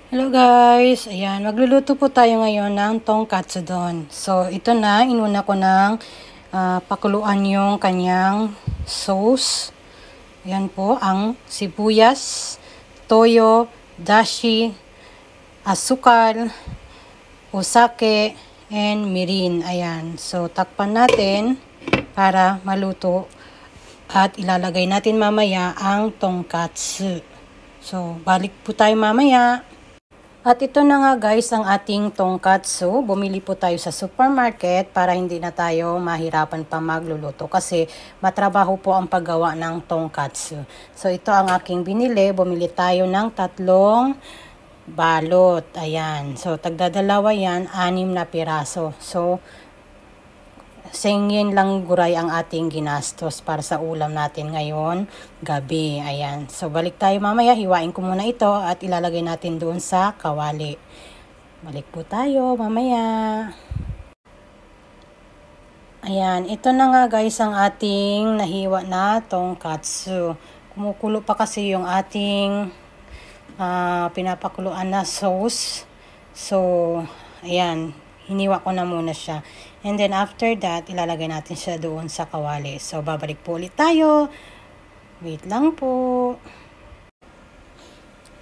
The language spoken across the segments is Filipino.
Hello guys! Ayan, magluluto po tayo ngayon ng tongkatsudon. So, ito na, inuna ko ng pakuluan yung kanyang sauce. Ayan po, ang sibuyas, toyo, dashi, asukal, usake, and mirin. Ayan, so takpan natin para maluto at ilalagay natin mamaya ang tongkatsu. So, balik po tayo mamaya. At ito na nga guys ang ating tongkatsu. Bumili po tayo sa supermarket para hindi na tayo mahirapan pa magluluto kasi matrabaho po ang paggawa ng tongkatsu. So ito ang aking binili. Bumili tayo ng 3 balot. Ayan. So tagdadalawa yan, 6 na piraso. So singin lang guray ang ating ginastos para sa ulam natin ngayon gabi. Ayan. So, balik tayo mamaya. Hiwain ko muna ito at ilalagay natin doon sa kawali. Balik po tayo mamaya. Ayan. Ito na nga guys ang ating nahiwa na tongkatsu. Kumukulo pa kasi yung ating pinapakuluan na sauce. So, ayan. Hiniwa ko na muna siya. And then after that, ilalagay natin siya doon sa kawali. So, babalik po ulit tayo. Wait lang po.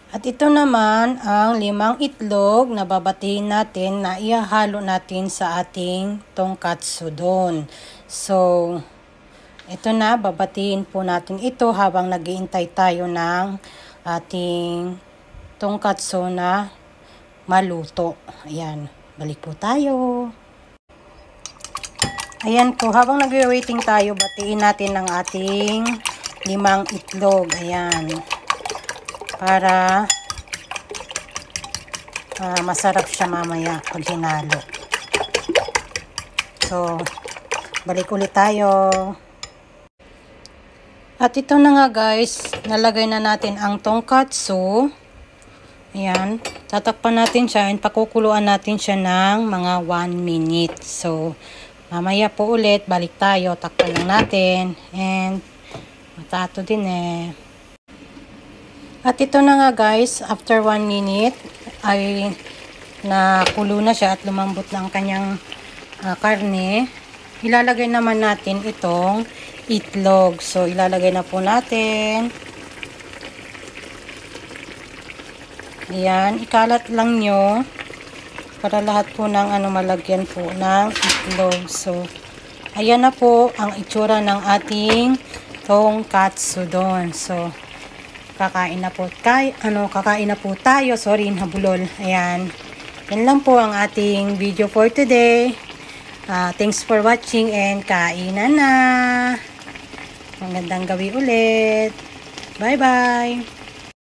At ito naman ang 5 itlog na babatiin natin na ihahalo natin sa ating tongkatsu doon. So, ito na, babatiin po natin ito habang nag-iintay tayo ng ating tongkatsu na maluto. Ayan. Balik po tayo. Ayan po, habang nag-waiting tayo, batiin natin ang ating 5 itlog. Ayan. Para masarap siya mamaya pag hinalo. So, balik ulit tayo. At ito na nga guys, nalagay na natin ang tongkatsu. Ayan, tatakpan natin siya and pakukuluan natin siya ng mga 1 minute. So, mamaya po ulit, balik tayo, takpan lang natin. And, matato din eh. At ito na nga guys, after 1 minute, ay nakulo na siya at lumambot na ang kanyang karne. Ilalagay naman natin itong itlog. So, ilalagay na po natin. Ayan, ikalat lang nyo para lahat po ng malagyan po ng itlog. So, ayan na po ang itsura ng ating tongkatsu doon. So, kakain na po tayo. Sorry, nabulol. Ayan. Yan lang po ang ating video for today. Thanks for watching and kainan na. Magandang gabi ulit. Bye-bye.